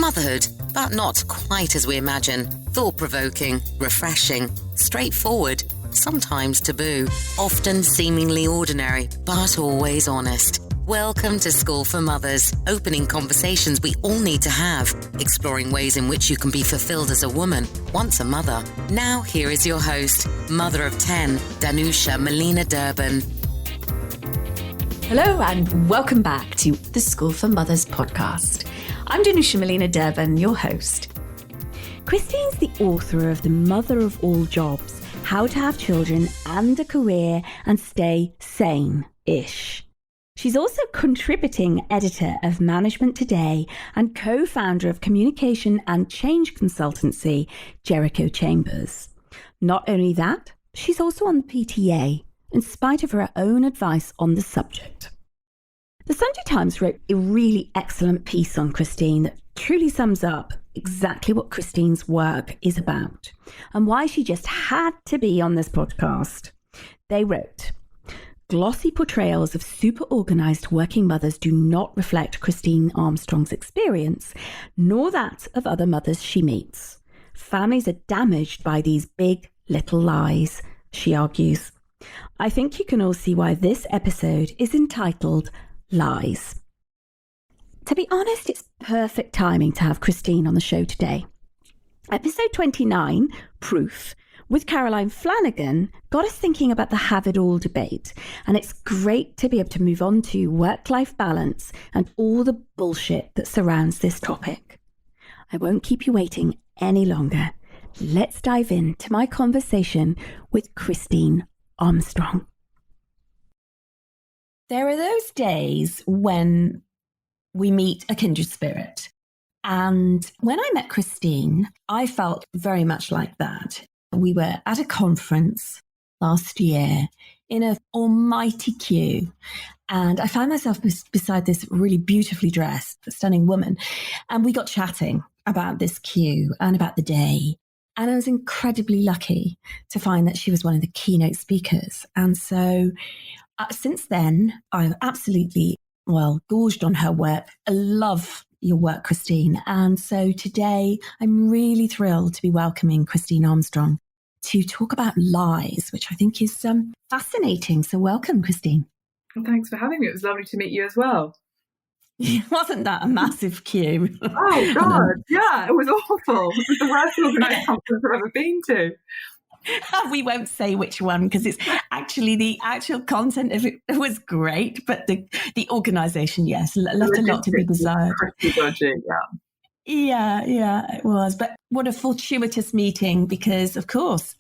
Motherhood, but not quite as we imagine. Thought-provoking, refreshing, straightforward, sometimes taboo, often seemingly ordinary, but always honest. Welcome to School for Mothers, opening conversations we all need to have, exploring ways in which you can be fulfilled as a woman, once a mother. Now, here is your host, mother of 10, Danusha Melina Durban. Hello and welcome back to the School for Mothers podcast. I'm Danusha Melina Durban, your host. Christine's the author of The Mother of All Jobs, How to Have Children and a Career and Stay Sane-ish. She's also contributing editor of Management Today and co-founder of communication and change consultancy, Jericho Chambers. Not only that, she's also on the PTA, in spite of her own advice on the subject. The Sunday Times wrote a really excellent piece on Christine that truly sums up exactly what Christine's work is about and why she just had to be on this podcast. They wrote, "Glossy portrayals of super organised working mothers do not reflect Christine Armstrong's experience, nor that of other mothers she meets. Families are damaged by these big little lies," she argues. I think you can all see why this episode is entitled Lies. To be honest, it's perfect timing to have Christine on the show today. Episode 29, Proof, with Caroline Flanagan, got us thinking about the have it all debate, and it's great to be able to move on to work-life balance and all the bullshit that surrounds this topic. I won't keep you waiting any longer. Let's dive into my conversation with Christine Armstrong. There are those days when we meet a kindred spirit. And when I met Christine, I felt very much like that. We were at a conference last year in an almighty queue. And I found myself beside this really beautifully dressed, stunning woman. And we got chatting about this queue and about the day. And I was incredibly lucky to find that she was one of the keynote speakers. And so since then, I've absolutely, gorged on her work. I love your work, Christine. And so today, I'm really thrilled to be welcoming Christine Armstrong to talk about lies, which I think is fascinating. So welcome, Christine. Well, thanks for having me. It was lovely to meet you as well. Wasn't that a massive queue? Oh, God. Yeah, it was awful. It was the worst organised conference I've ever been to. We won't say which one because it's actually the actual content of it was great, but the organisation, yes, left a lot to be desired. Pretty dodgy, yeah. Yeah, it was. But what a fortuitous meeting because, of course,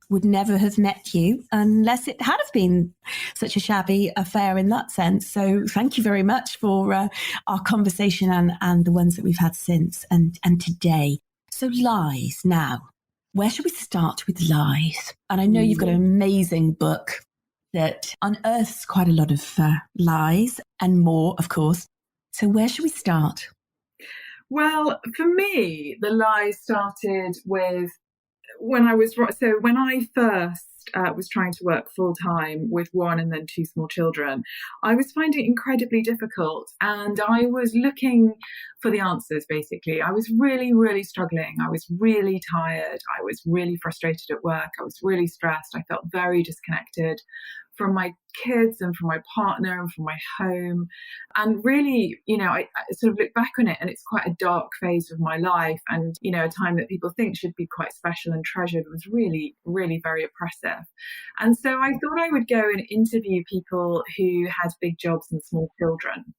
would never have met you unless it had have been such a shabby affair in that sense. So thank you very much for our conversation and the ones that we've had since and today. So lies now. Where should we start with lies? And I know you've got an amazing book that unearths quite a lot of lies and more, of course. So where should we start? Well, for me, the lie started with when I first was trying to work full time with one and then two small children, I was finding it incredibly difficult and I was looking for the answers, basically. I was really, really struggling. I was really tired. I was really frustrated at work. I was really stressed. I felt very disconnected from my kids and from my partner and from my home. And really, I sort of look back on it and it's quite a dark phase of my life. And, a time that people think should be quite special and treasured was really, really very oppressive. And so I thought I would go and interview people who had big jobs and small children.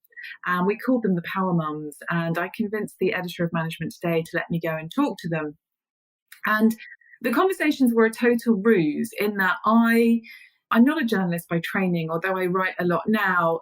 And we called them the power mums. And I convinced the editor of Management Today to let me go and talk to them. And the conversations were a total ruse in that I'm not a journalist by training, although I write a lot now.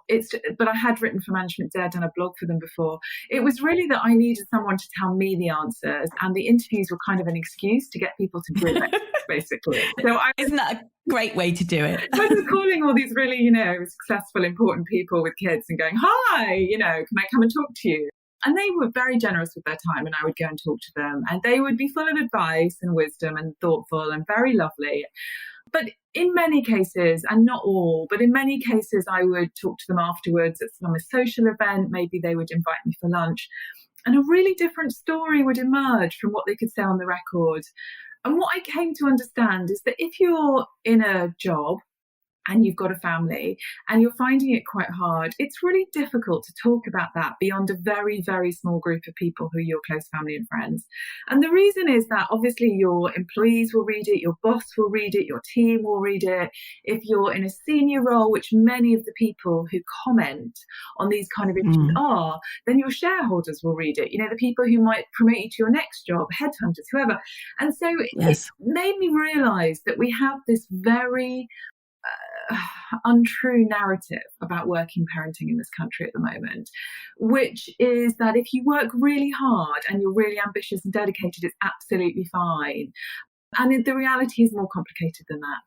But I had written for Management Today, I'd done a blog for them before. It was really that I needed someone to tell me the answers, and the interviews were kind of an excuse to get people to do it, basically. So Isn't that a great way to do it? I was calling all these really, successful, important people with kids and going, "Hi, can I come and talk to you?" And they were very generous with their time, and I would go and talk to them, and they would be full of advice and wisdom and thoughtful and very lovely. But in many cases, and not all, but in many cases, I would talk to them afterwards at some social event. Maybe they would invite me for lunch. and a really different story would emerge from what they could say on the record. And what I came to understand is that if you're in a job and you've got a family and you're finding it quite hard, it's really difficult to talk about that beyond a very, very small group of people who are your close family and friends. And the reason is that obviously your employees will read it, your boss will read it, your team will read it. If you're in a senior role, which many of the people who comment on these kind of issues are, then your shareholders will read it. You know, the people who might promote you to your next job, headhunters, whoever. And so it made me realize that we have this very untrue narrative about working parenting in this country at the moment, which is that if you work really hard and you're really ambitious and dedicated, it's absolutely fine. And the reality is more complicated than that.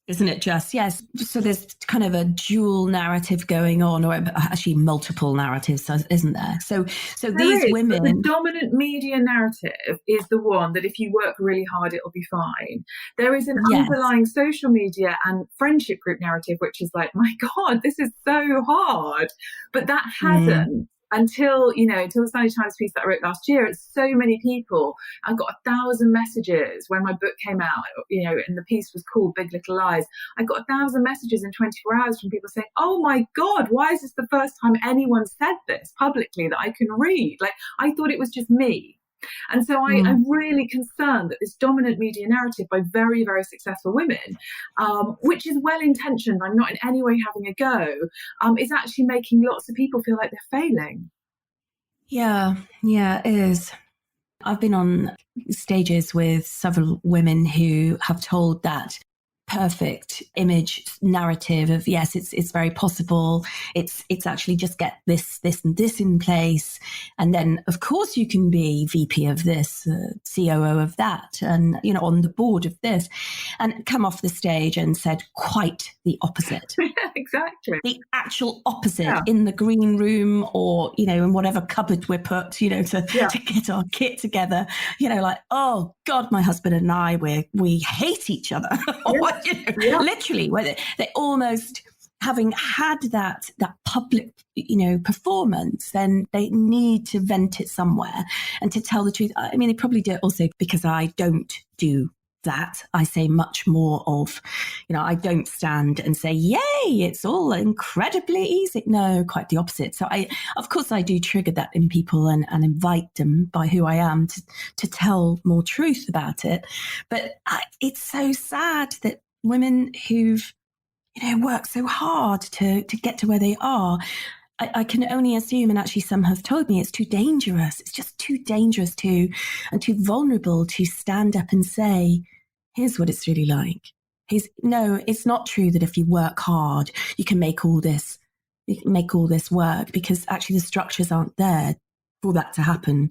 Isn't it just? Yes. So there's kind of a dual narrative going on, or actually multiple narratives, isn't there? So these women... The dominant media narrative is the one that if you work really hard, it'll be fine. There is an underlying social media and friendship group narrative, which is like, my God, this is so hard. But that hasn't. Until the Sunday Times piece that I wrote last year, it's so many people. I got 1,000 messages when my book came out, and the piece was called Big Little Lies. I got 1,000 messages in 24 hours from people saying, oh my God, why is this the first time anyone said this publicly that I can read? Like, I thought it was just me. And so I'm really concerned that this dominant media narrative by very, very successful women, which is well-intentioned, I'm not in any way having a go, is actually making lots of people feel like they're failing. Yeah, it is. I've been on stages with several women who have told that perfect image narrative of, yes, it's very possible. It's actually just get this and this in place. And then of course you can be VP of this, COO of that, and, on the board of this, and come off the stage and said quite the opposite. Exactly. The actual opposite in the green room or, in whatever cupboard we're put, to get our kit together, like, oh God, my husband and I, we hate each other. Literally, where they almost, having had that public, performance, then they need to vent it somewhere and to tell the truth. I mean, they probably do it also because I don't do that. I say much more of, I don't stand and say, yay, it's all incredibly easy. No, quite the opposite. So of course I do trigger that in people and invite them by who I am to tell more truth about it. But it's so sad that women who've, worked so hard to get to where they are, I can only assume, and actually some have told me, it's too dangerous. It's just too dangerous and too vulnerable to stand up and say, here's what it's really like. No, it's not true that if you work hard, you can make all this work, because actually the structures aren't there for that to happen.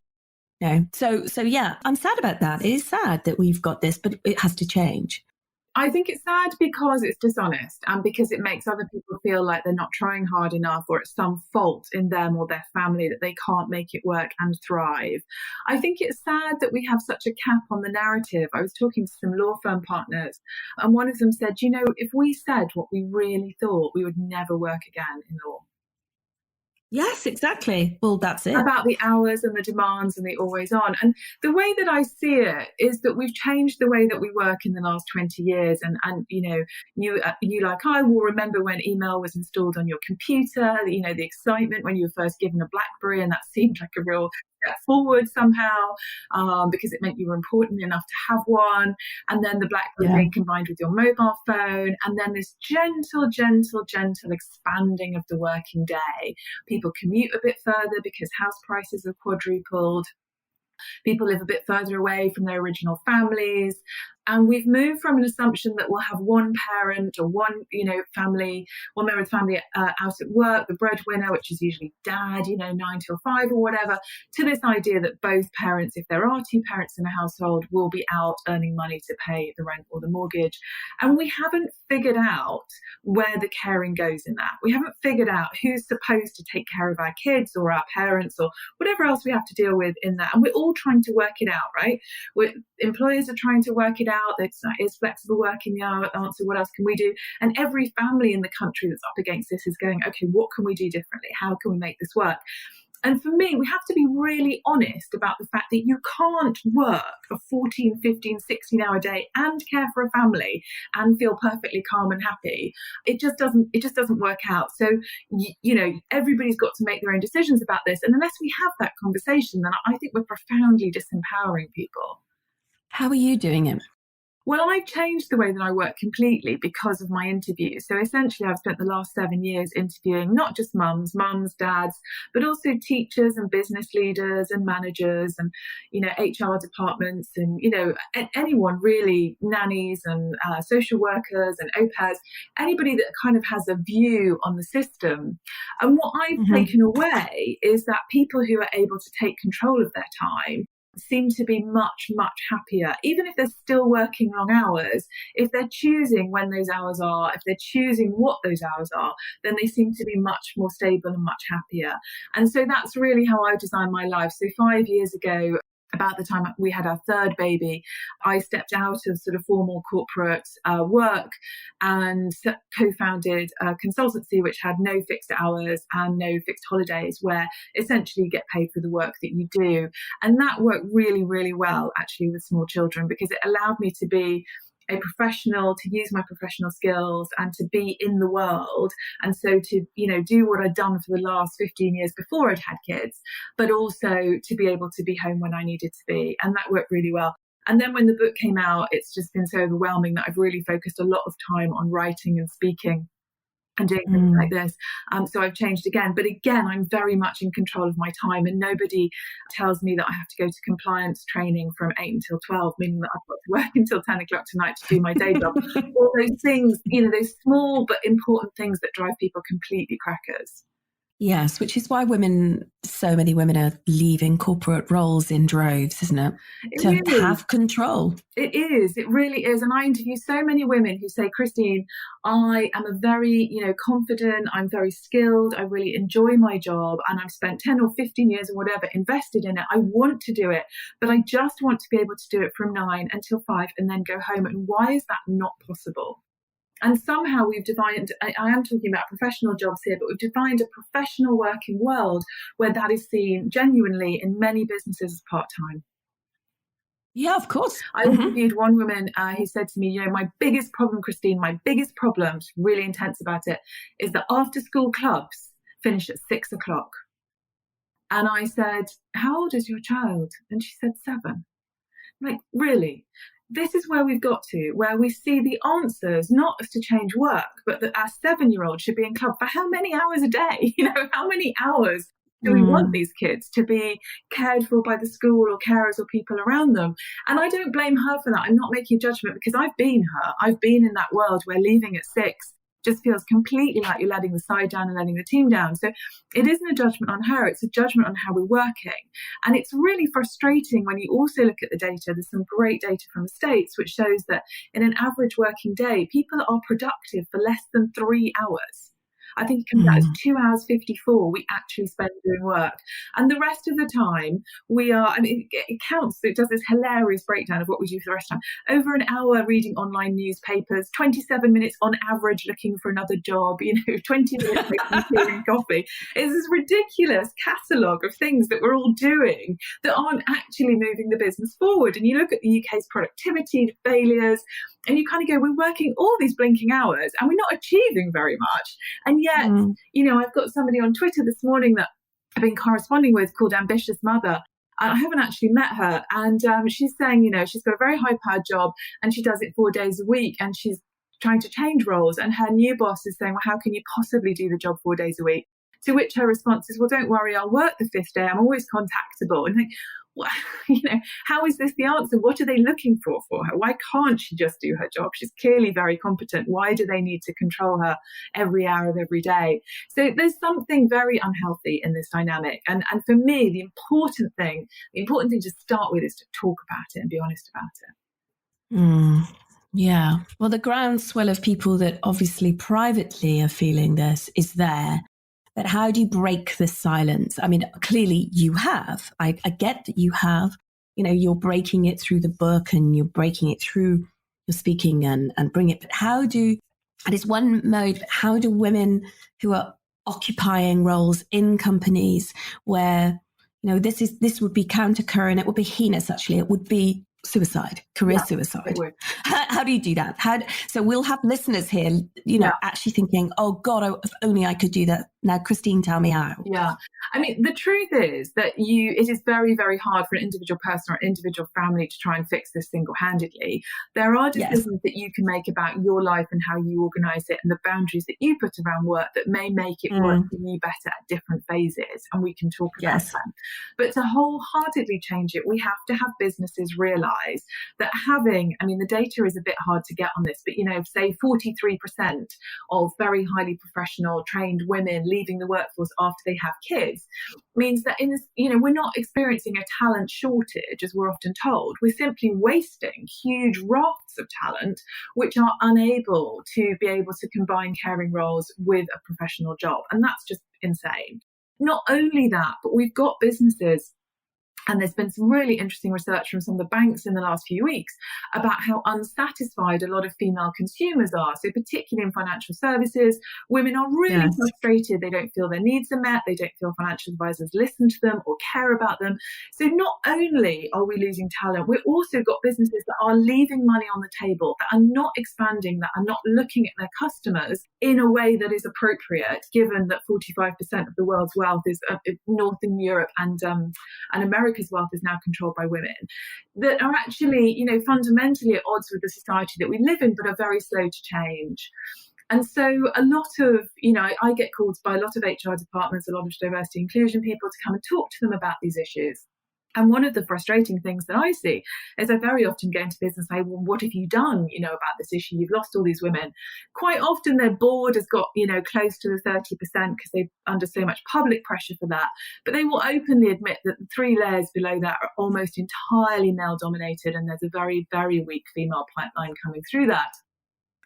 So yeah, I'm sad about that. It is sad that we've got this, but it has to change. I think it's sad because it's dishonest and because it makes other people feel like they're not trying hard enough, or it's some fault in them or their family that they can't make it work and thrive. I think it's sad that we have such a cap on the narrative. I was talking to some law firm partners, and one of them said, if we said what we really thought, we would never work again in law. Yes, exactly. Well, that's it. About the hours and the demands and the always on. And the way that I see it is that we've changed the way that we work in the last 20 years. And you like I will remember when email was installed on your computer, the excitement when you were first given a BlackBerry, and that seemed like a real step forward somehow, because it meant you were important enough to have one. And then the BlackBerry being combined with your mobile phone, and then this gentle expanding of the working day. People commute a bit further because house prices have quadrupled. People live a bit further away from their original families. And we've moved from an assumption that we'll have one parent or one member of the family out at work, the breadwinner, which is usually dad, 9 till 5 or whatever, to this idea that both parents, if there are two parents in a household, will be out earning money to pay the rent or the mortgage. And we haven't figured out where the caring goes in that. We haven't figured out who's supposed to take care of our kids or our parents or whatever else we have to deal with in that. And we're all trying to work it out, right? Employers are trying to work it out. Is flexible working the answer? What else can we do? And every family in the country that's up against this is going, okay, what can we do differently? How can we make this work? And for me, we have to be really honest about the fact that you can't work a 14, 15, 16-hour day and care for a family and feel perfectly calm and happy. It just doesn't work out. So, everybody's got to make their own decisions about this. And unless we have that conversation, then I think we're profoundly disempowering people. How are you doing it? Well, I've changed the way that I work completely because of my interviews. So essentially, I've spent the last 7 years interviewing not just mums, dads, but also teachers and business leaders and managers and, HR departments and, anyone really, nannies and social workers and au pairs, anybody that kind of has a view on the system. And what I've taken away is that people who are able to take control of their time seem to be much, much happier, even if they're still working long hours. If they're choosing when those hours are, if they're choosing what those hours are, then they seem to be much more stable and much happier. And so that's really how I designed my life. So 5 years ago, about the time we had our third baby, I stepped out of sort of formal corporate work and co-founded a consultancy which had no fixed hours and no fixed holidays, where essentially you get paid for the work that you do. And that worked really, really well, actually, with small children, because it allowed me to be a professional, to use my professional skills and to be in the world. And so to, do what I'd done for the last 15 years before I'd had kids, but also to be able to be home when I needed to be. And that worked really well. And then when the book came out, it's just been so overwhelming that I've really focused a lot of time on writing and speaking and doing things like this. So I've changed again. But again, I'm very much in control of my time, and nobody tells me that I have to go to compliance training from 8 until 12, meaning that I've got to work until 10 o'clock tonight to do my day job. All those things, those small but important things that drive people completely crackers. Yes, which is why so many women are leaving corporate roles in droves, isn't it? To have control. It is. It really is. And I interview so many women who say, Christine, I am a very, confident, I'm very skilled, I really enjoy my job, and I've spent 10 or 15 years or whatever invested in it. I want to do it, but I just want to be able to do it from 9 until 5 and then go home. And why is that not possible? And somehow we've defined, I am talking about professional jobs here, but we've defined a professional working world where that is seen genuinely in many businesses as part-time. Yeah, of course. I interviewed one woman who said to me, my biggest problem, Christine, she's really intense about it, is that after-school clubs finish at 6 o'clock. And I said, how old is your child? And she said 7. I'm like, really? This is where we've got to, where we see the answers not as to change work, but that our 7-year-old should be in club for how many hours a day? How many hours do we want these kids to be cared for by the school or carers or people around them? And I don't blame her for that. I'm not making a judgment, because I've been her. I've been in that world where leaving at 6 just feels completely like you're letting the side down and letting the team down. So it isn't a judgment on her, it's a judgment on how we're working. And it's really frustrating when you also look at the data. There's some great data from the States which shows that in an average working day, people are productive for less than 3 hours. I think it comes out as 2 hours 54 we actually spend doing work. And the rest of the time we are, it counts. It does this hilarious breakdown of what we do for the rest of the time. Over an hour reading online newspapers, 27 minutes on average looking for another job, 20 minutes making tea and coffee. It's this ridiculous catalogue of things that we're all doing that aren't actually moving the business forward. And you look at the UK's productivity failures, and you kind of go, we're working all these blinking hours and we're not achieving very much. And yet, I've got somebody on Twitter this morning that I've been corresponding with called Ambitious Mother. I haven't actually met her. And she's saying, she's got a very high-powered job and she does it 4 days a week, and she's trying to change roles. And her new boss is saying, well, how can you possibly do the job 4 days a week? To which her response is, well, don't worry, I'll work the 5th day. I'm always contactable. And I think, well, how is this the answer? What are they looking for her? Why can't she just do her job? She's clearly very competent. Why do they need to control her every hour of every day? So there's something very unhealthy in this dynamic. And for me, the important thing to start with is to talk about it and be honest about it. Yeah. Well, the groundswell of people that obviously privately are feeling this is there. But how do you break the silence? I mean, clearly you have. I get that you have. You're breaking it through the book and you're breaking it through your speaking and bring it. But and it's one mode, but how do women who are occupying roles in companies where, this would be counter-current. It would be heinous, actually. It would be suicide, career suicide. How do you do that? So we'll have listeners here, actually thinking, oh God, if only I could do that. Now, Christine, tell me how. Yeah. I mean, the truth is that it is very, very hard for an individual person or individual family to try and fix this single-handedly. There are decisions that you can make about your life and how you organise it and the boundaries that you put around work that may make it work for you better at different phases. And we can talk about them. But to wholeheartedly change it, we have to have businesses realise that the data is a bit hard to get on this, but, say 43% of very highly professional, trained women leaving the workforce after they have kids means that we're not experiencing a talent shortage, as we're often told. We're simply wasting huge rafts of talent which are unable to be able to combine caring roles with a professional job. And that's just insane. Not only that, but we've got businesses. And there's been some really interesting research from some of the banks in the last few weeks about how unsatisfied a lot of female consumers are. So particularly in financial services, women are really frustrated. They don't feel their needs are met. They don't feel financial advisors listen to them or care about them. So not only are we losing talent, we've also got businesses that are leaving money on the table, that are not expanding, that are not looking at their customers in a way that is appropriate, given that 45% of the world's wealth is Northern Europe and America's wealth is now controlled by women, that are actually, fundamentally at odds with the society that we live in, but are very slow to change. And so a lot of, I get called by a lot of HR departments, a lot of diversity inclusion people to come and talk to them about these issues. And one of the frustrating things that I see is I very often go into business and say, well, what have you done, about this issue? You've lost all these women. Quite often their board has got, close to the 30% because they're under so much public pressure for that. But they will openly admit that the 3 layers below that are almost entirely male dominated, and there's a very, very weak female pipeline coming through that.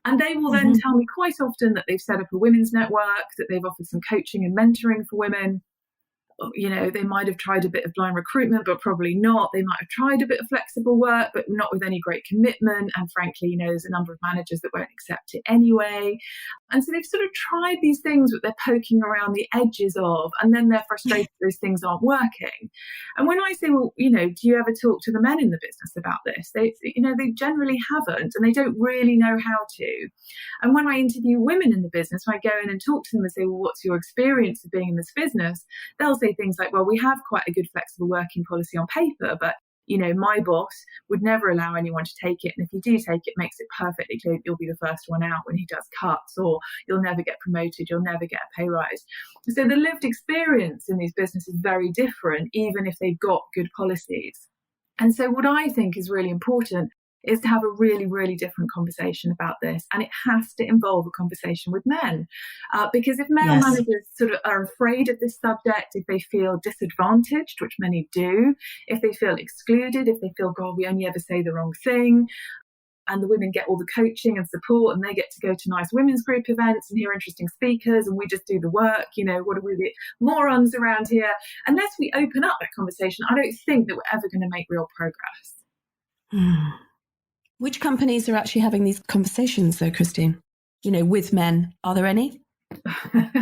And they will then tell me quite often that they've set up a women's network, that they've offered some coaching and mentoring for women. They might have tried a bit of blind recruitment, but probably not. They might have tried a bit of flexible work, but not with any great commitment. And frankly, there's a number of managers that won't accept it anyway. And so they've sort of tried these things that they're poking around the edges of, and then they're frustrated those things aren't working. And when I say, well, do you ever talk to the men in the business about this? They generally haven't, and they don't really know how to. And when I interview women in the business, when I go in and talk to them and say, well, what's your experience of being in this business? They'll say things like, well, we have quite a good flexible working policy on paper, but my boss would never allow anyone to take it. And if you do take it, makes it perfectly clear that you'll be the first one out when he does cuts, or you'll never get promoted, you'll never get a pay rise. So the lived experience in these businesses is very different, even if they've got good policies. And so what I think is really important is to have a really, really different conversation about this. And it has to involve a conversation with men. Because if male managers sort of are afraid of this subject, if they feel disadvantaged, which many do, if they feel excluded, if they feel, God, we only ever say the wrong thing, and the women get all the coaching and support, and they get to go to nice women's group events and hear interesting speakers, and we just do the work, what are we, the morons around here? Unless we open up that conversation, I don't think that we're ever going to make real progress. Which companies are actually having these conversations though, Christine? With men? Are there any? Do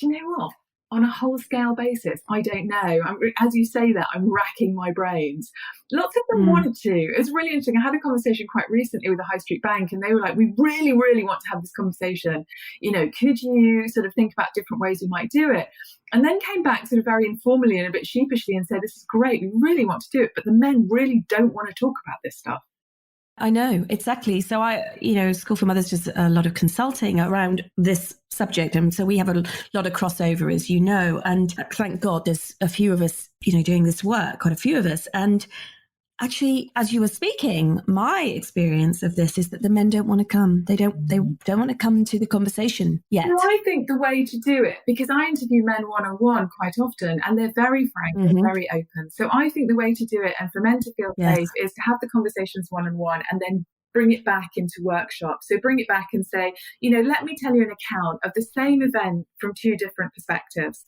you know what? On a whole scale basis, I don't know. As you say that, I'm racking my brains. Lots of them wanted to. It's really interesting. I had a conversation quite recently with a high street bank, and they were like, we really, really want to have this conversation. Could you sort of think about different ways we might do it? And then came back sort of very informally and a bit sheepishly and said, this is great. We really want to do it, but the men really don't want to talk about this stuff. I know, exactly. So School for Mothers does a lot of consulting around this subject. And so we have a lot of crossover, as you know, and thank God there's a few of us, doing this work, quite a few of us. And actually, as you were speaking, my experience of this is that the men don't want to come. They don't want to come to the conversation yet. Well, I think the way to do it, because I interview men one-on-one quite often, and they're very frank and very open. So I think the way to do it, and for men to feel safe, is to have the conversations one-on-one and then bring it back into workshops. So bring it back and say, let me tell you an account of the same event from 2 different perspectives.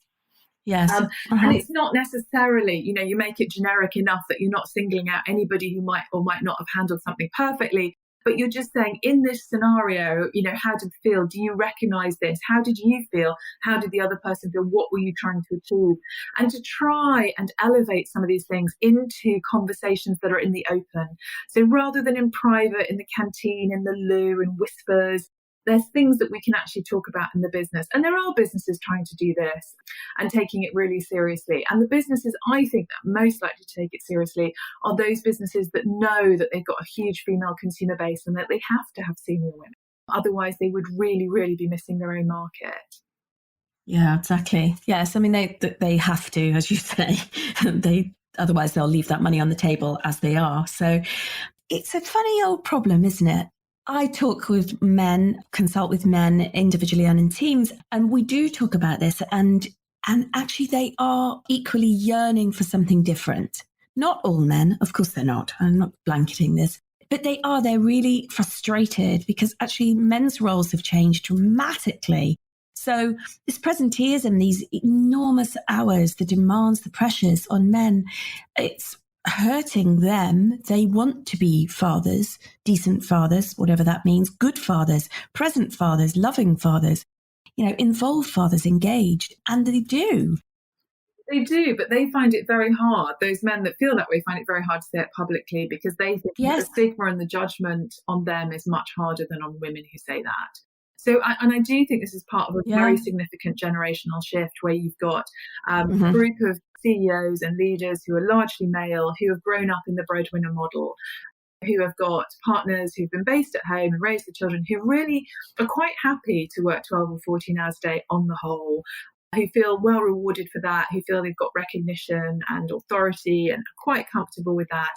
Yes. And it's not necessarily, you make it generic enough that you're not singling out anybody who might or might not have handled something perfectly, But you're just saying, in this scenario, how did it feel? Do you recognize this? How did you feel? How did the other person feel? What were you trying to achieve? And to try and elevate some of these things into conversations that are in the open. So rather than in private, in the canteen, in the loo, in whispers, there's things that we can actually talk about in the business. And there are businesses trying to do this and taking it really seriously. And the businesses, I think, that most likely to take it seriously are those businesses that know that they've got a huge female consumer base and that they have to have senior women. Otherwise, they would really, really be missing their own market. Yeah, exactly. Yes, I mean, they have to, as you say, otherwise they'll leave that money on the table as they are. So it's a funny old problem, isn't it? I talk with men, consult with men individually and in teams, and we do talk about this. And actually, they are equally yearning for something different. Not all men, of course they're not. I'm not blanketing this, but they are. They're really frustrated because actually men's roles have changed dramatically. So this presenteeism, these enormous hours, the demands, the pressures on men, it's hurting them. They want to be fathers, decent fathers, whatever that means, good fathers, present fathers, loving fathers, involved fathers, engaged, and they do. They do, but they find it very hard. Those men that feel that way find it very hard to say it publicly because they think the stigma and the judgment on them is much harder than on women who say that. So, I do think this is part of a very significant generational shift where you've got a group of CEOs and leaders who are largely male, who have grown up in the breadwinner model, who have got partners who've been based at home and raised the children, who really are quite happy to work 12 or 14 hours a day on the whole, who feel well rewarded for that, who feel they've got recognition and authority and are quite comfortable with that.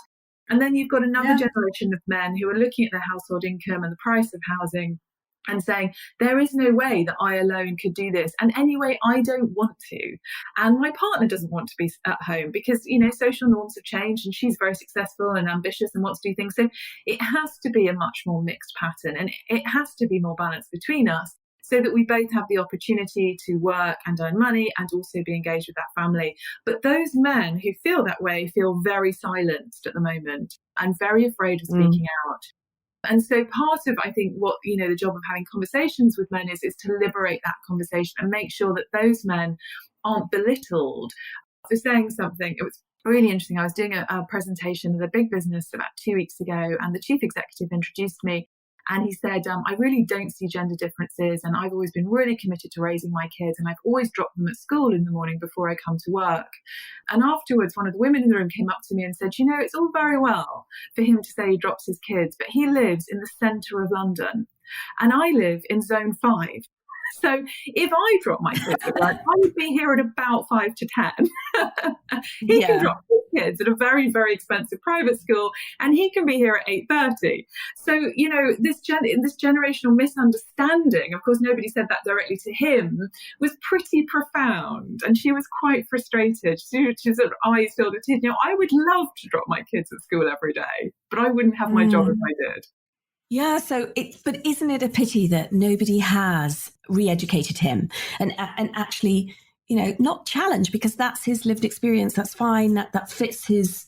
And then you've got another generation of men who are looking at their household income and the price of housing and saying, there is no way that I alone could do this. And anyway, I don't want to. And my partner doesn't want to be at home because, social norms have changed and she's very successful and ambitious and wants to do things. So it has to be a much more mixed pattern and it has to be more balanced between us so that we both have the opportunity to work and earn money and also be engaged with that family. But those men who feel that way feel very silenced at the moment and very afraid of speaking out. And so part of, I think, what, the job of having conversations with men is to liberate that conversation and make sure that those men aren't belittled for saying something. It was really interesting. I was doing a presentation at a big business about 2 weeks ago, and the chief executive introduced me. And he said, I really don't see gender differences. And I've always been really committed to raising my kids. And I've always dropped them at school in the morning before I come to work. And afterwards, one of the women in the room came up to me and said, it's all very well for him to say he drops his kids, but he lives in the centre of London. And I live in zone 5. So if I drop my kids at work, I would be here at about 5 to 10. He can drop his kids at a very, very expensive private school, and he can be here at 8:30. So, this generational misunderstanding, of course, nobody said that directly to him, was pretty profound. And she was quite frustrated. She sort of eyes filled with tears. I would love to drop my kids at school every day, but I wouldn't have my job if I did. Yeah, but isn't it a pity that nobody has re-educated him and actually, not challenged, because that's his lived experience. That's fine. That fits his,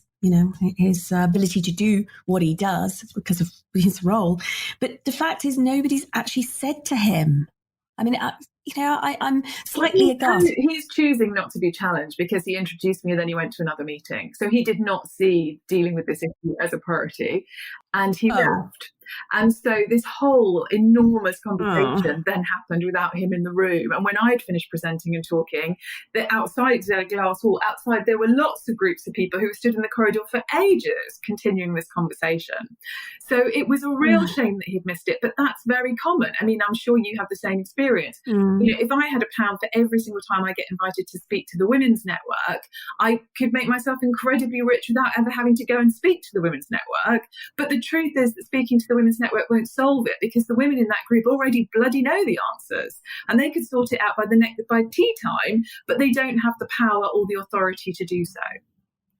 his ability to do what he does because of his role. But the fact is, nobody's actually said to him. I mean, I'm slightly aghast. He's choosing not to be challenged because he introduced me and then he went to another meeting. So he did not see dealing with this issue as a priority and he left. And so this whole enormous conversation then happened without him in the room. And when I'd finished presenting and talking, outside the glass hall, outside, there were lots of groups of people who stood in the corridor for ages continuing this conversation. So it was a real shame that he'd missed it, but that's very common. I mean, I'm sure you have the same experience. If I had £1 for every single time I get invited to speak to the Women's Network, I could make myself incredibly rich without ever having to go and speak to the Women's Network. But the truth is that speaking to the Women's Network won't solve it because the women in that group already bloody know the answers and they could sort it out by tea time, but they don't have the power or the authority to do so.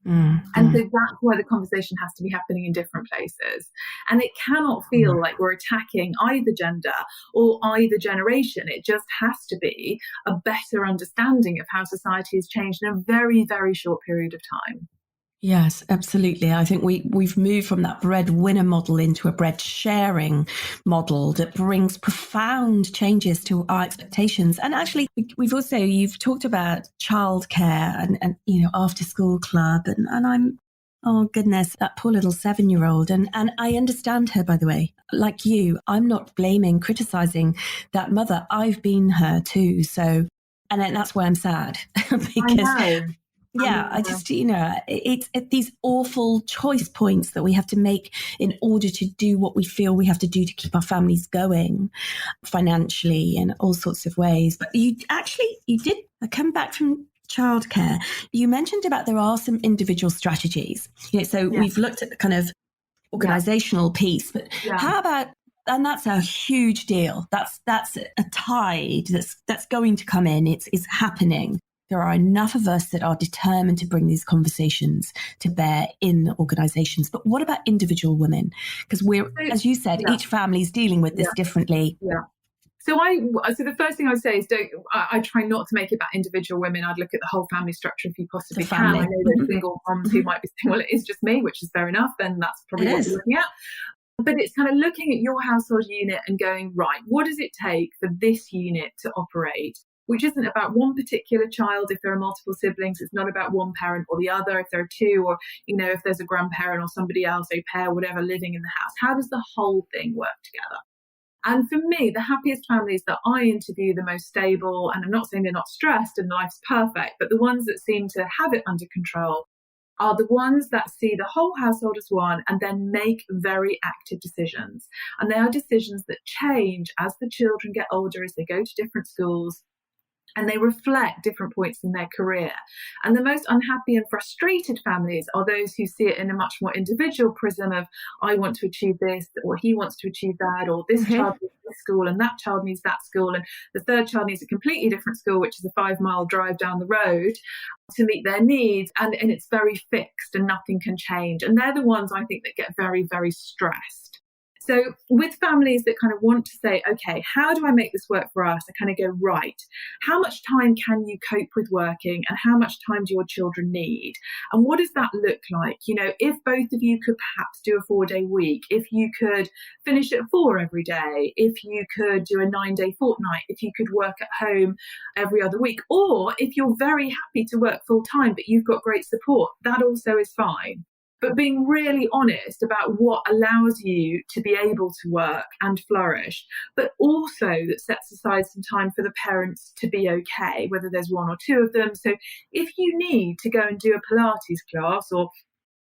And so that's why the conversation has to be happening in different places. And it cannot feel like we're attacking either gender or either generation. It just has to be a better understanding of how society has changed in a very, very short period of time. Yes, absolutely. I think we've moved from that breadwinner model into a bread sharing model that brings profound changes to our expectations. And actually, you've talked about childcare and after school club, and I'm, oh goodness, that poor little 7-year-old. And I understand her, by the way. Like you, I'm not criticizing that mother. I've been her too. So, and that's why I'm sad because. I know. Yeah, I just, it's these awful choice points that we have to make in order to do what we feel we have to do to keep our families going financially in all sorts of ways. But you did come back from childcare. You mentioned about there are some individual strategies. We've looked at the kind of organizational piece, but how about, and that's a huge deal. That's a tide that's going to come in. It's happening. There are enough of us that are determined to bring these conversations to bear in organizations. But what about individual women? Because as you said, each family is dealing with this differently. Yeah. So the first thing I would say is I try not to make it about individual women. I'd look at the whole family structure if you possibly can. I know there's single moms who might be saying, well, it is just me, which is fair enough. Then that's probably what you're looking at. But it's kind of looking at your household unit and going, right, what does it take for this unit to operate? Which isn't about one particular child. If there are multiple siblings, it's not about one parent or the other. If there are two, or, if there's a grandparent or somebody else, a pair, whatever, living in the house, how does the whole thing work together? And for me, the happiest families that I interview, the most stable, and I'm not saying they're not stressed and life's perfect, but the ones that seem to have it under control are the ones that see the whole household as one and then make very active decisions. And they are decisions that change as the children get older, as they go to different schools, and they reflect different points in their career. And the most unhappy and frustrated families are those who see it in a much more individual prism of, I want to achieve this, or he wants to achieve that, or this child needs this school and that child needs that school, and the third child needs a completely different school, which is a 5-mile drive down the road to meet their needs. And it's very fixed and nothing can change. And they're the ones I think that get very, very stressed. So with families that kind of want to say, okay, how do I make this work for us? I kind of go, right, how much time can you cope with working and how much time do your children need? And what does that look like? If both of you could perhaps do a 4-day week, if you could finish at 4 every day, if you could do a 9-day fortnight, if you could work at home every other week, or if you're very happy to work full time, but you've got great support, that also is fine. But being really honest about what allows you to be able to work and flourish, but also that sets aside some time for the parents to be okay, whether there's one or two of them. So if you need to go and do a Pilates class or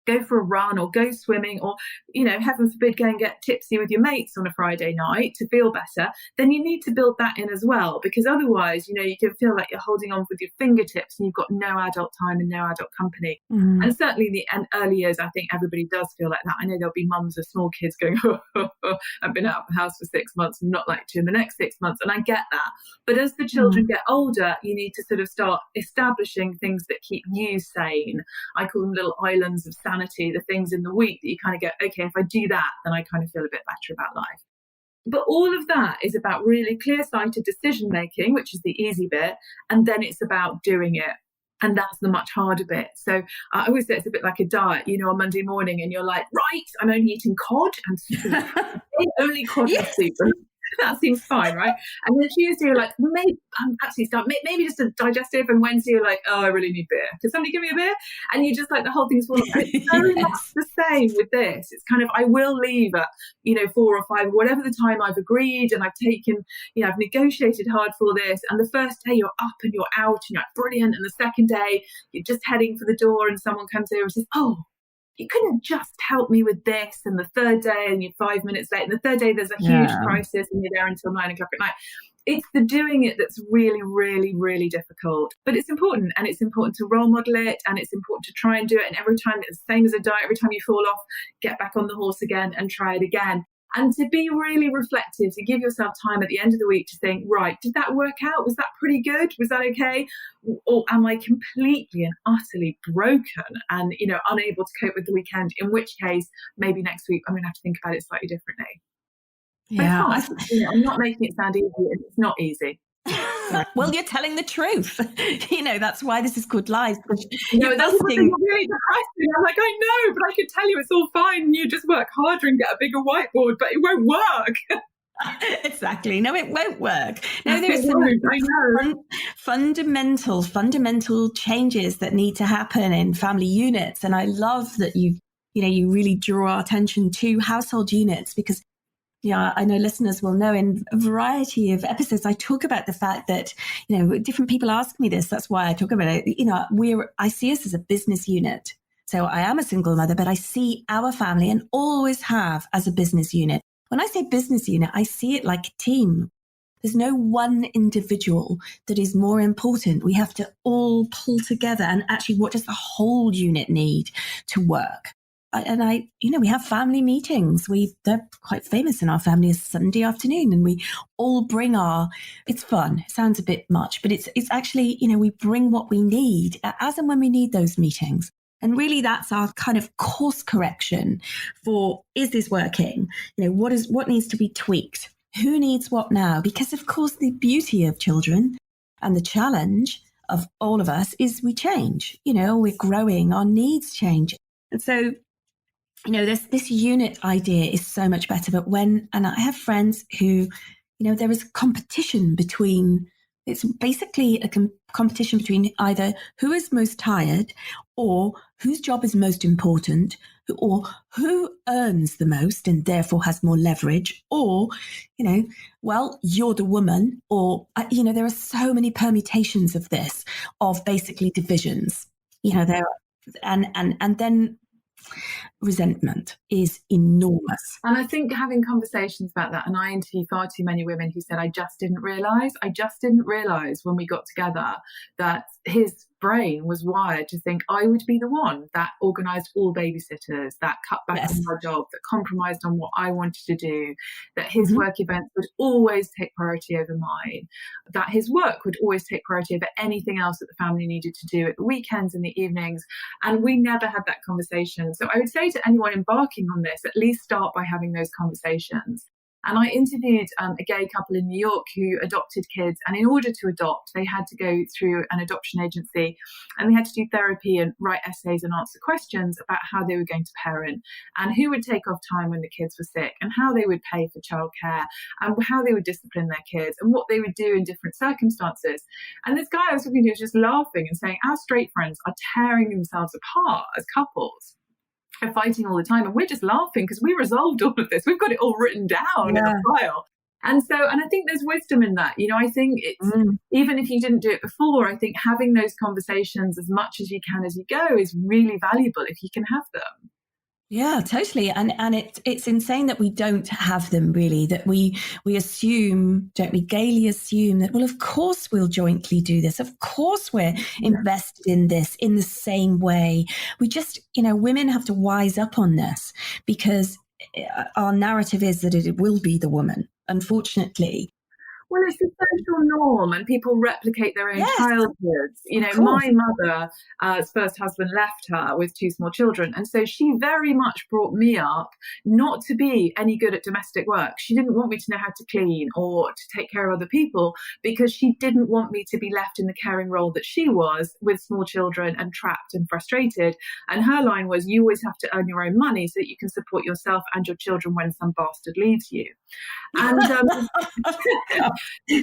go for a run or go swimming or, heaven forbid, go and get tipsy with your mates on a Friday night to feel better, then you need to build that in as well. Because otherwise, you can feel like you're holding on with your fingertips and you've got no adult time and no adult company. And certainly in the early years, I think everybody does feel like that. I know there'll be mums of small kids going, I've been out of the house for 6 months and not like to in the next 6 months. And I get that. But as the children get older, you need to sort of start establishing things that keep you sane. I call them little islands of sanity, the things in the week that you kind of go, okay, if I do that, then I kind of feel a bit better about life. But all of that is about really clear-sighted decision making, which is the easy bit, and then it's about doing it. And that's the much harder bit. So I always say it's a bit like a diet, on Monday morning, and you're like, right, I'm only eating cod and soup. Only cod and soup. That seems fine, right? And then Tuesday you're like, maybe just a digestive, and Wednesday you're like, oh, I really need beer. Can somebody give me a beer? And you just like the whole thing's full of it's very much the same with this. It's kind of, I will leave at 4 or 5, whatever the time I've agreed, and I've taken, I've negotiated hard for this. And the first day you're up and you're out and you're like, brilliant. And the second day you're just heading for the door and someone comes over and says, oh, you couldn't just help me with this. And the third day, and you're 5 minutes late. And the third day, there's a huge crisis, and you're there until 9 o'clock at night. It's the doing it that's really, really, really difficult. But it's important, and it's important to role model it, and it's important to try and do it. And every time, it's the same as a diet. Every time you fall off, get back on the horse again and try it again. And to be really reflective, to give yourself time at the end of the week to think, right, did that work out? Was that pretty good? Was that okay? Or am I completely and utterly broken and, unable to cope with the weekend? In which case, maybe next week I'm going to have to think about it slightly differently. Yeah, I'm not making it sound easy. It's not easy. Well, you're telling the truth. That's why this is called lies. No, that's really depressing. I'm like, I know, but I could tell you it's all fine. And you just work harder and get a bigger whiteboard, but it won't work. Exactly. No, it won't work. No, there are some fundamental changes that need to happen in family units. And I love that you really draw our attention to household units, because I know listeners will know in a variety of episodes, I talk about the fact that, different people ask me this. That's why I talk about it. I see us as a business unit. So I am a single mother, but I see our family, and always have, as a business unit. When I say business unit, I see it like a team. There's no one individual that is more important. We have to all pull together, and actually, what does the whole unit need to work? And we have family meetings. They're quite famous in our family as Sunday afternoon, and we all bring it's fun. It sounds a bit much, but it's actually, we bring what we need as and when we need those meetings. And really, that's our kind of course correction for, is this working? What needs to be tweaked? Who needs what now? Because, of course, the beauty of children and the challenge of all of us is we change. We're growing, our needs change. And so, this unit idea is so much better. But and I have friends who, there is competition between, it's basically a competition between either who is most tired, or whose job is most important, or who earns the most and therefore has more leverage, or, you're the woman, or, there are so many permutations of this, of basically divisions, and then resentment is enormous. And I think having conversations about that, and I interview far too many women who said, I just didn't realize when we got together that his brain was wired to think I would be the one that organised all babysitters, that cut back on my job, that compromised on what I wanted to do, that his work events would always take priority over mine, that his work would always take priority over anything else that the family needed to do at the weekends and the evenings. And we never had that conversation. So I would say to anyone embarking on this, at least start by having those conversations. And I interviewed a gay couple in New York who adopted kids. And in order to adopt, they had to go through an adoption agency, and they had to do therapy and write essays and answer questions about how they were going to parent, and who would take off time when the kids were sick, and how they would pay for childcare, and how they would discipline their kids, and what they would do in different circumstances. And this guy I was talking to was just laughing and saying, our straight friends are tearing themselves apart as couples. Are fighting all the time, and we're just laughing because we resolved all of this. We've got it all written down in a file. And I think there's wisdom in that. I think it's, even if you didn't do it before, I think having those conversations as much as you can as you go is really valuable if you can have them. Yeah, totally. And it's insane that we don't have them, really, that we assume, don't we, gaily assume that, well, of course we'll jointly do this. Of course we're invested in this in the same way. We just, women have to wise up on this, because our narrative is that it will be the woman, unfortunately. Well, it's a social norm, and people replicate their own childhoods. My mother's first husband left her with two small children, and so she very much brought me up not to be any good at domestic work. She didn't want me to know how to clean or to take care of other people, because she didn't want me to be left in the caring role that she was, with small children and trapped and frustrated. And her line was, you always have to earn your own money so that you can support yourself and your children when some bastard leaves you. And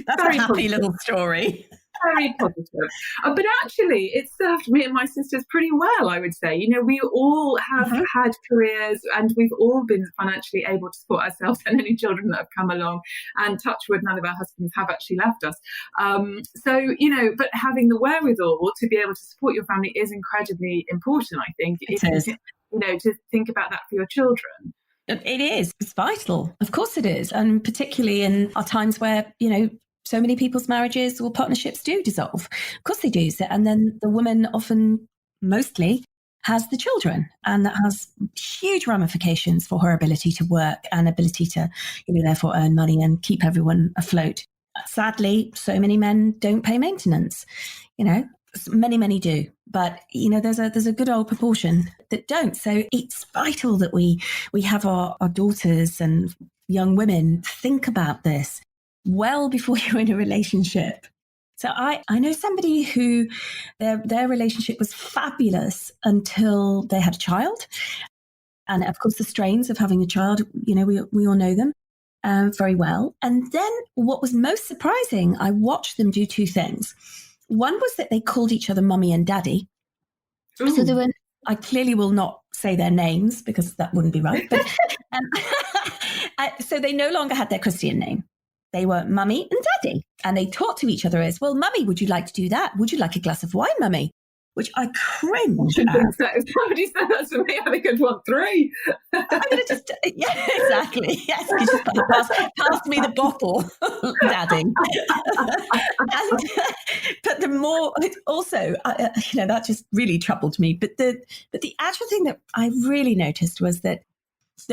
that's a happy little story. Very positive. But actually, it served me and my sisters pretty well, I would say. We all have had careers, and we've all been financially able to support ourselves and any children that have come along. And touch wood, none of our husbands have actually left us. But having the wherewithal to be able to support your family is incredibly important, I think. It is. To think about that for your children. It is. It's vital. Of course it is. And particularly in our times where, so many people's marriages or partnerships do dissolve. Of course they do. And then the woman often, mostly, has the children. And that has huge ramifications for her ability to work and ability to, therefore earn money and keep everyone afloat. Sadly, so many men don't pay maintenance. Many do, but there's a good old proportion that don't. So it's vital that we have our daughters and young women think about this well before you're in a relationship. So I know somebody who their relationship was fabulous until they had a child. And of course, the strains of having a child, we all know them very well. And then what was most surprising, I watched them do two things. One was that they called each other mummy and daddy. Ooh. So there were, I clearly will not say their names because that wouldn't be right. But so they no longer had their Christian name. They were mummy and daddy. And they talked to each other as, well, mummy, would you like to do that? Would you like a glass of wine, mummy? Which I cringe at. If somebody said that to me, I think I'd want three. I'm going to just, yeah, exactly. Yes, you just pass me the bottle, daddy. But the more, also, that just really troubled me. But the actual thing that I really noticed was that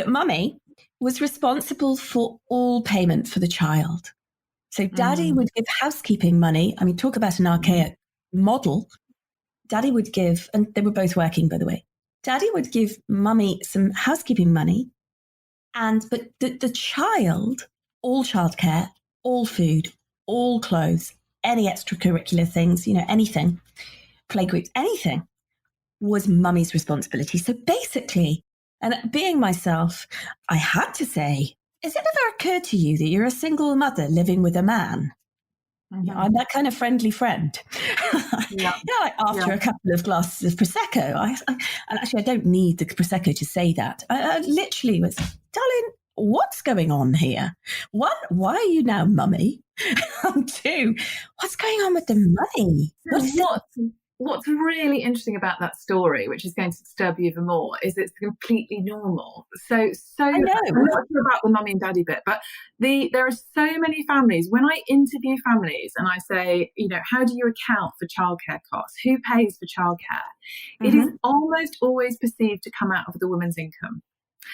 mummy was responsible for all payment for the child. So daddy would give housekeeping money. I mean, talk about an archaic model. Daddy would give, and they were both working, by the way. Daddy would give mummy some housekeeping money, but the child, all childcare, all food, all clothes, any extracurricular things, anything, playgroups, anything, was mummy's responsibility. So basically, and being myself, I had to say, has it ever occurred to you that you're a single mother living with a man? Mm-hmm. I'm that kind of friendly friend. Yeah. After a couple of glasses of Prosecco, and actually I don't need the Prosecco to say that. I literally was, darling, what's going on here? One, why are you now mummy? And two, what's going on with the money? What's really interesting about that story, which is going to disturb you even more, is it's completely normal. So I know. I'm not sure about the mummy and daddy bit, but there are so many families. When I interview families and I say, how do you account for childcare costs? Who pays for childcare? Mm-hmm. It is almost always perceived to come out of the woman's income.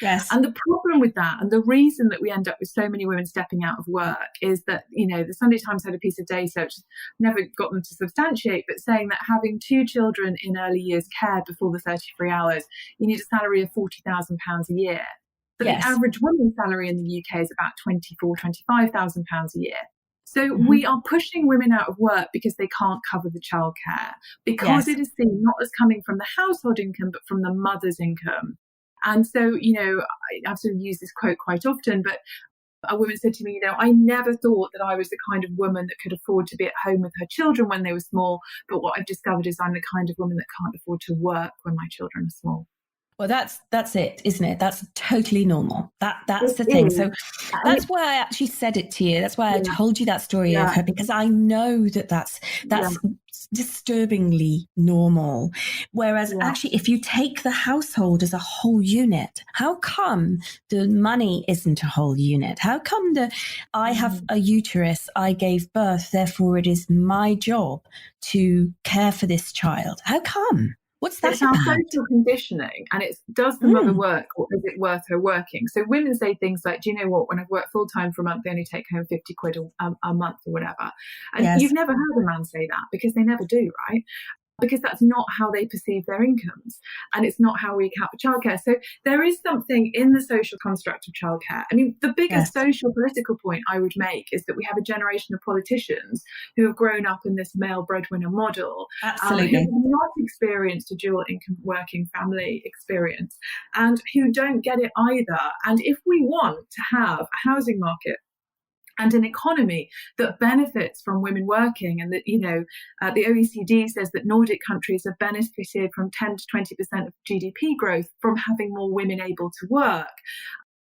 Yes. And the problem with that, and the reason that we end up with so many women stepping out of work, is that, the Sunday Times had a piece of data, which never got them to substantiate, but saying that having two children in early years care before the 33 hours, you need a salary of £40,000 a year. But the average woman's salary in the UK is about £24,000, £25,000 a year. So we are pushing women out of work because they can't cover the childcare, because it is seen not as coming from the household income, but from the mother's income. And so, I've sort of used this quote quite often, but a woman said to me, I never thought that I was the kind of woman that could afford to be at home with her children when they were small. But what I've discovered is I'm the kind of woman that can't afford to work when my children are small. Well, that's it, isn't it? That's totally normal. That's the thing. So that's why I actually said it to you. That's why I told you that story of her, because I know that's disturbingly normal. Whereas actually, if you take the household as a whole unit, how come the money isn't a whole unit? How come I have a uterus, I gave birth, therefore it is my job to care for this child? How come? What's that about? It's our social conditioning, and it's, does the mother work, or is it worth her working? So women say things like, do you know what, when I've worked full time for a month, they only take home 50 quid a month or whatever. And you've never heard a man say that, because they never do, right? Because that's not how they perceive their incomes, and it's not how we account for childcare. So there is something in the social construct of childcare. I mean, the biggest social political point I would make is that we have a generation of politicians who have grown up in this male breadwinner model, who have not experienced a dual income working family experience, and who don't get it either. And if we want to have a housing market and an economy that benefits from women working, and that, the OECD says that Nordic countries have benefited from 10 to 20% of GDP growth from having more women able to work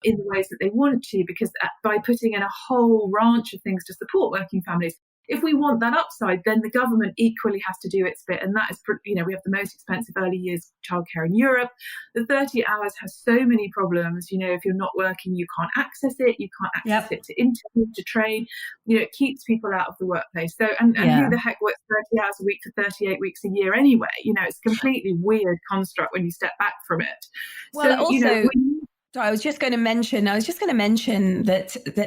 in the ways that they want to, because by putting in a whole ranch of things to support working families. If we want that upside, then the government equally has to do its bit. And that is, we have the most expensive early years childcare in Europe. The 30 hours has so many problems. If you're not working, you can't access it. You can't access it to interview, to train. It keeps people out of the workplace. So, and who the heck works 30 hours a week for 38 weeks a year anyway? It's a completely weird construct when you step back from it. Well, so, also, so I was just going to mention that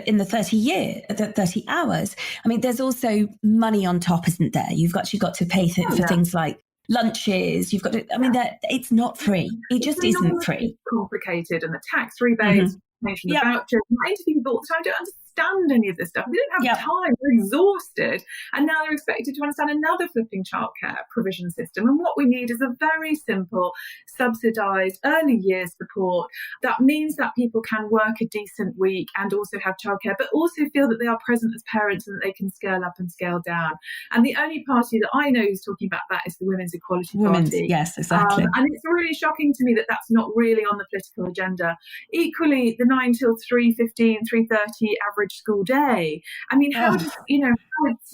in the 30 hours, I mean, there's also money on top, isn't there? You've got to pay for things like lunches. You've got to, I mean, it's not free. It just isn't free. It's complicated, and the tax rebates, the vouchers. I interview people all the time. I don't understand any of this stuff. They don't have time. They're exhausted. And now they're expected to understand another flipping childcare provision system. And what we need is a very simple, subsidised early years support that means that people can work a decent week and also have childcare, but also feel that they are present as parents and that they can scale up and scale down. And the only party that I know who's talking about that is the Women's Equality Party. Yes, exactly. And it's really shocking to me that that's not really on the political agenda. Equally, the 9 till 3:15, 3:30 average school day. I mean, how does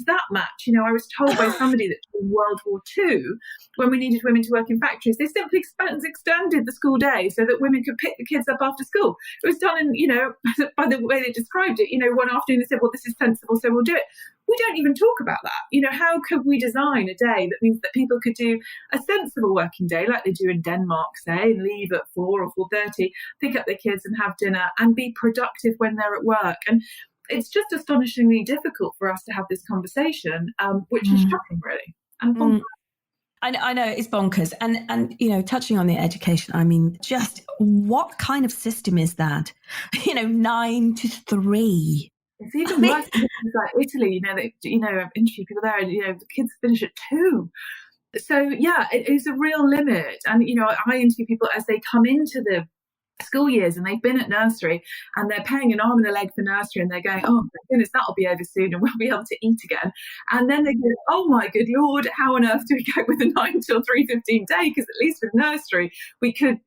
that match? I was told by somebody that in World War II, when we needed women to work in factories, they simply extended the school day so that women could pick the kids up after school. It was done in, by the way they described it, one afternoon they said, well, this is sensible, so we'll do it. We don't even talk about that. How could we design a day that means that people could do a sensible working day like they do in Denmark, say, and leave at 4 or 4:30, pick up their kids and have dinner and be productive when they're at work? And it's just astonishingly difficult for us to have this conversation, which is shocking, really. And I know it's bonkers. And touching on the education, I mean, just what kind of system is that? 9 to 3. It's even worse in places like Italy, they interview people there and, the kids finish at 2. So, yeah, it is a real limit. And, I interview people as they come into the school years and they've been at nursery and they're paying an arm and a leg for nursery and they're going, oh my goodness, that'll be over soon and we'll be able to eat again. And then they go, oh my good Lord, how on earth do we go with a 9 till 3:15 day? Because at least with nursery, we could,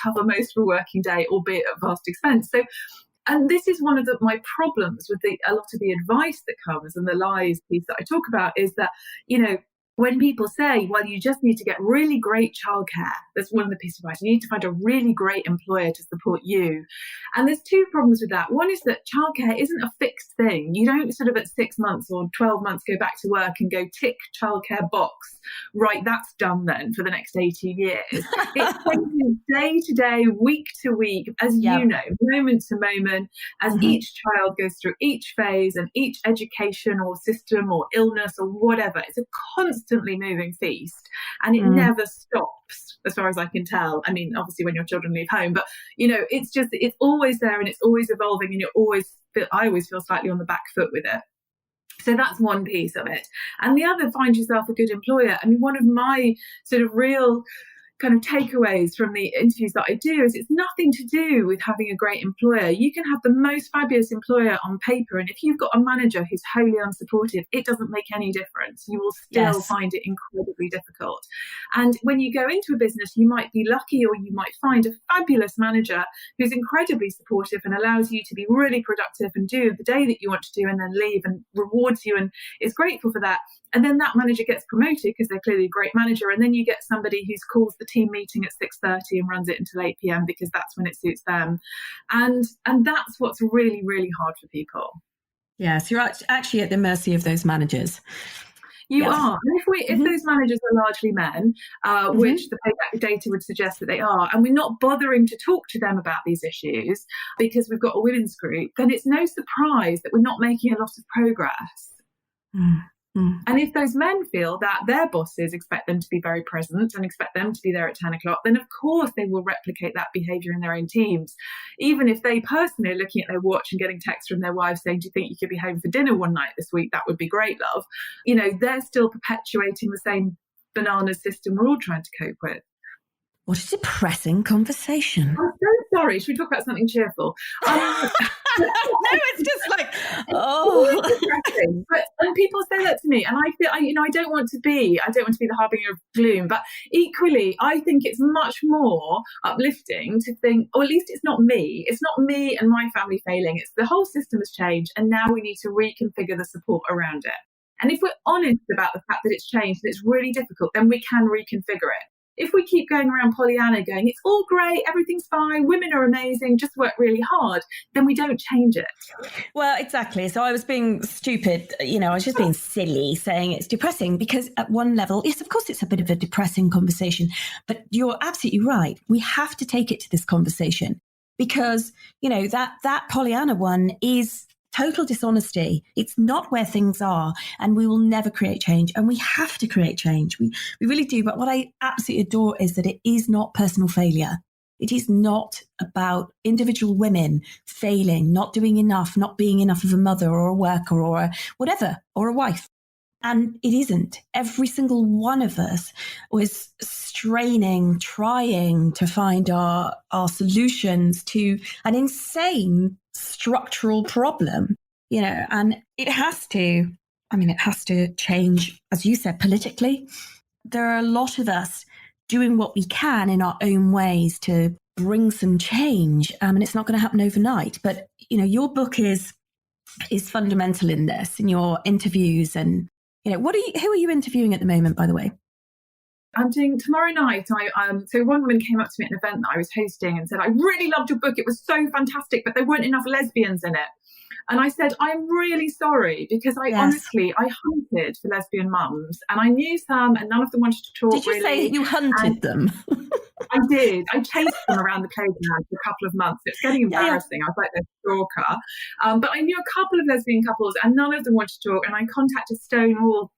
cover most of a working day, albeit at vast expense. So, and this is one of my problems with a lot of the advice that comes and the lies piece that I talk about is that, when people say, well, you just need to get really great childcare, that's one of the pieces of advice. You need to find a really great employer to support you. And there's 2 problems with that. One is that childcare isn't a fixed thing. You don't sort of at 6 months or 12 months go back to work and go tick childcare box. Right, that's done then for the next 18 years. It's day to day, week to week, as moment to moment, as each child goes through each phase and each education or system or illness or whatever. It's a constantly moving feast and it never stops as far as I can tell. I mean, obviously when your children leave home, but it's always there and it's always evolving and I always feel slightly on the back foot with it. So that's one piece of it. And the other, find yourself a good employer. I mean, one of my sort of real kind of takeaways from the interviews that I do is it's nothing to do with having a great employer. You can have the most fabulous employer on paper, and if you've got a manager who's wholly unsupportive, it doesn't make any difference. You will still find it incredibly difficult. And when you go into a business, you might be lucky or you might find a fabulous manager who's incredibly supportive and allows you to be really productive and do the day that you want to do and then leave and rewards you and is grateful for that. And then that manager gets promoted because they're clearly a great manager. And then you get somebody who calls the team meeting at 6:30 and runs it until 8 p.m. because that's when it suits them. And that's what's really, really hard for people. Yes, you're actually at the mercy of those managers. You are. And if those managers are largely men, which the payback data would suggest that they are, and we're not bothering to talk to them about these issues because we've got a women's group, then it's no surprise that we're not making a lot of progress. And if those men feel that their bosses expect them to be very present and expect them to be there at 10 o'clock, then of course they will replicate that behaviour in their own teams. Even if they personally are looking at their watch and getting texts from their wives saying, do you think you could be home for dinner one night this week? That would be great, love. They're still perpetuating the same banana system we're all trying to cope with. What a depressing conversation. I'm so sorry. Should we talk about something cheerful? No, it's just like, oh. And people say that to me, and I feel, I don't want to be the harbinger of gloom, but equally, I think it's much more uplifting to think, or at least it's not me and my family failing. It's the whole system has changed, and now we need to reconfigure the support around it. And if we're honest about the fact that it's changed and it's really difficult, then we can reconfigure it. If we keep going around Pollyanna going, it's all great, everything's fine, women are amazing, just work really hard, then we don't change it. Well, exactly. So I was being stupid, I was just being silly saying it's depressing because at one level, yes, of course it's a bit of a depressing conversation, but you're absolutely right. We have to take it to this conversation because, that Pollyanna one is total dishonesty. It's not where things are, and we will never create change, and we have to create change. We really do. But what I absolutely adore is that it is not personal failure. It is not about individual women failing, not doing enough, not being enough of a mother or a worker or a whatever, or a wife. And it isn't. Every single one of us was straining, trying to find our solutions to an insane structural problem, and it has to change, as you said, politically. There are a lot of us doing what we can in our own ways to bring some change. And it's not going to happen overnight. But, your book is fundamental in this, in your interviews. And, who are you interviewing at the moment, by the way? I'm doing tomorrow night. So one woman came up to me at an event that I was hosting and said, I really loved your book. It was so fantastic, but there weren't enough lesbians in it. And I said, I'm really sorry, because honestly, I hunted for lesbian mums, and I knew some, and none of them wanted to talk. Did you say you hunted them? I did. I chased them around the playground for a couple of months. It was getting embarrassing. I was like their stalker. But I knew a couple of lesbian couples, and none of them wanted to talk. And I contacted Stonewall,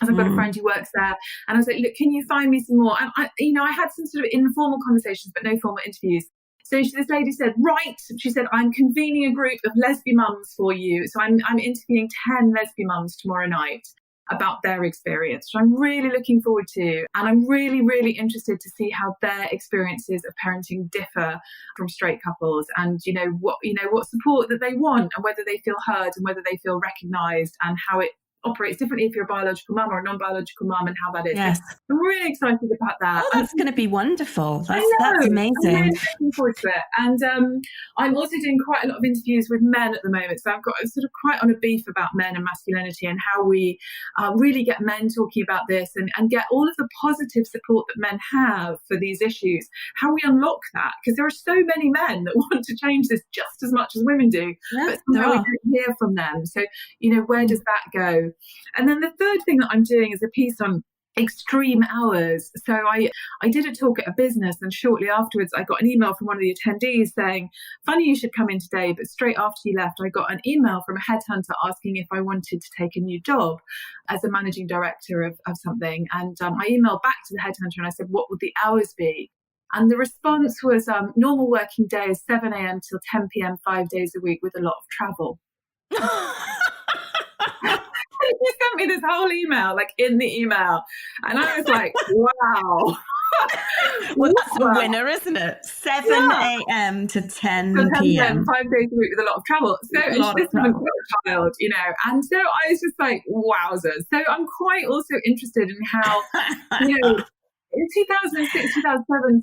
as I've got a friend who works there, and I was like, look, can you find me some more? And I had some sort of informal conversations, but no formal interviews. So this lady said, right, she said, I'm convening a group of lesbian mums for you. So I'm interviewing 10 lesbian mums tomorrow night about their experience, which I'm really looking forward to. And I'm really, really interested to see how their experiences of parenting differ from straight couples, and, what support that they want, and whether they feel heard and whether they feel recognised, and how it operates differently if you're a biological mum or a non-biological mum, and how that is. Yes. So I'm really excited about that. Oh, that's going to be wonderful. That's amazing. I'm really looking forward to it. And I'm also doing quite a lot of interviews with men at the moment. So I've got sort of quite on a beef about men and masculinity, and how we really get men talking about this, and get all of the positive support that men have for these issues, how we unlock that. Because there are so many men that want to change this just as much as women do, but somehow we don't hear from them. So, where does that go? And then the third thing that I'm doing is a piece on extreme hours. So I did a talk at a business, and shortly afterwards I got an email from one of the attendees saying, funny you should come in today, but straight after you left I got an email from a headhunter asking if I wanted to take a new job as a managing director of something. And I emailed back to the headhunter and I said, what would the hours be? And the response was, normal working day is 7 a.m. till 10 p.m. 5 days a week with a lot of travel. He sent me this whole email, in the email. And I was like, wow. Well, that's a winner, isn't it? 7 a.m. to 10 p.m. 5 days a week with a lot of travel. So this woman's got a child, And so I was just like, wowzers. So I'm quite also interested in how, in 2006, 2007,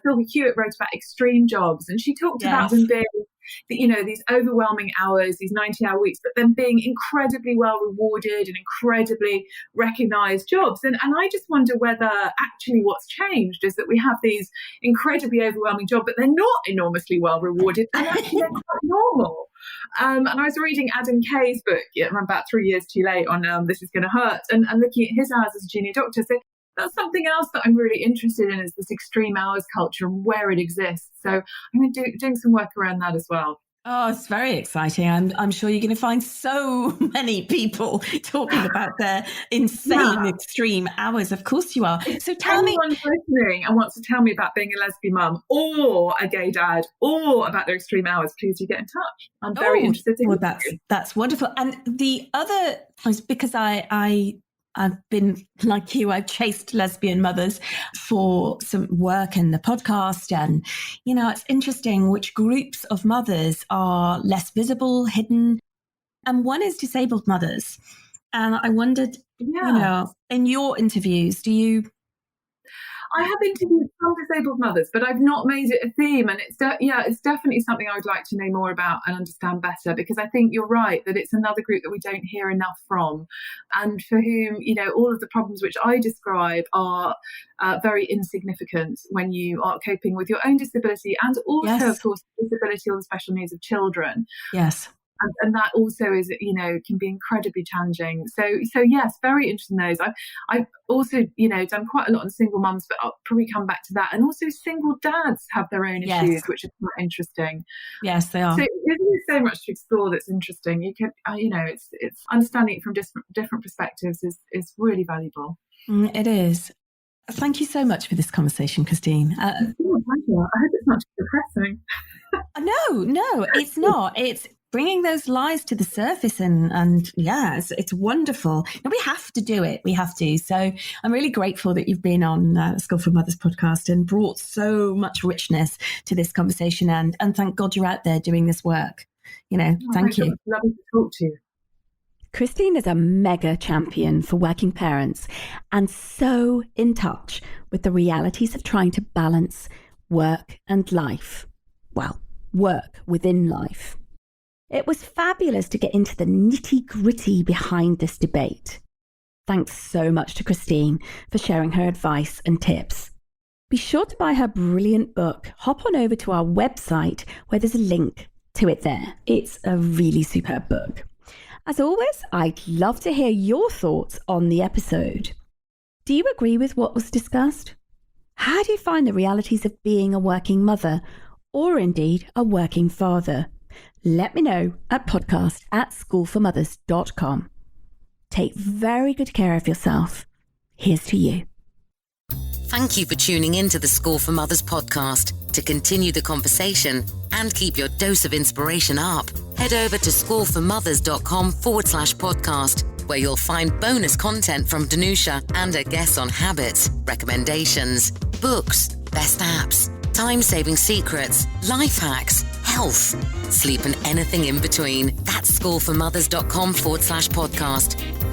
Sylvia Hewitt wrote about extreme jobs, and she talked about them being, these overwhelming hours, these 90-hour weeks, but then being incredibly well rewarded and incredibly recognised jobs. And I just wonder whether actually what's changed is that we have these incredibly overwhelming jobs, but they're not enormously well rewarded, and actually they're quite normal. And I was reading Adam Kay's book, I'm about 3 years too late, on This Is Going to Hurt, and looking at his hours as a junior doctor. So that's something else that I'm really interested in, is this extreme hours culture and where it exists. So I'm doing some work around that as well. Oh, it's very exciting. I'm sure you're going to find so many people talking about their insane extreme hours. Of course you are. So tell me, anyone's listening and wants to tell me about being a lesbian mum or a gay dad or about their extreme hours, please do get in touch. I'm very interested in that's wonderful. And the other is because I've been like you, I've chased lesbian mothers for some work in the podcast. And, it's interesting which groups of mothers are less visible, hidden. And one is disabled mothers. And I wondered, in your interviews, I have interviewed some disabled mothers, but I've not made it a theme. And it's definitely something I would like to know more about and understand better, because I think you're right that it's another group that we don't hear enough from, and for whom, all of the problems which I describe are very insignificant when you are coping with your own disability, and also, of course, the disability or the special needs of children. Yes. And that also is, can be incredibly challenging. So yes, very interested in those. I've also, done quite a lot on single mums, but I'll probably come back to that. And also single dads have their own issues, which is quite interesting. Yes, they are. So there's so much to explore that's interesting. You can, it's understanding it from different perspectives is really valuable. It is. Thank you so much for this conversation, Christine. It's been a pleasure. I hope it's not too depressing. No, it's not. It's bringing those lies to the surface and yeah, it's wonderful. And we have to do it. We have to. So I'm really grateful that you've been on School for Mothers podcast and brought so much richness to this conversation. And thank God you're out there doing this work. Thank you. Lovely to talk to you. Christine is a mega champion for working parents and so in touch with the realities of trying to balance work and life. Well, work within life. It was fabulous to get into the nitty-gritty behind this debate. Thanks so much to Christine for sharing her advice and tips. Be sure to buy her brilliant book. Hop on over to our website where there's a link to it there. It's a really superb book. As always, I'd love to hear your thoughts on the episode. Do you agree with what was discussed? How do you find the realities of being a working mother or indeed a working father? Let me know at podcast@schoolformothers.com. Take very good care of yourself. Here's to you. Thank you for tuning in to the School for Mothers podcast. To continue the conversation and keep your dose of inspiration up, head over to schoolformothers.com/podcast, where you'll find bonus content from Danusha and her guests on habits, recommendations, books, best apps, time-saving secrets, life hacks, health, sleep and anything in between. That's schoolformothers.com/podcast.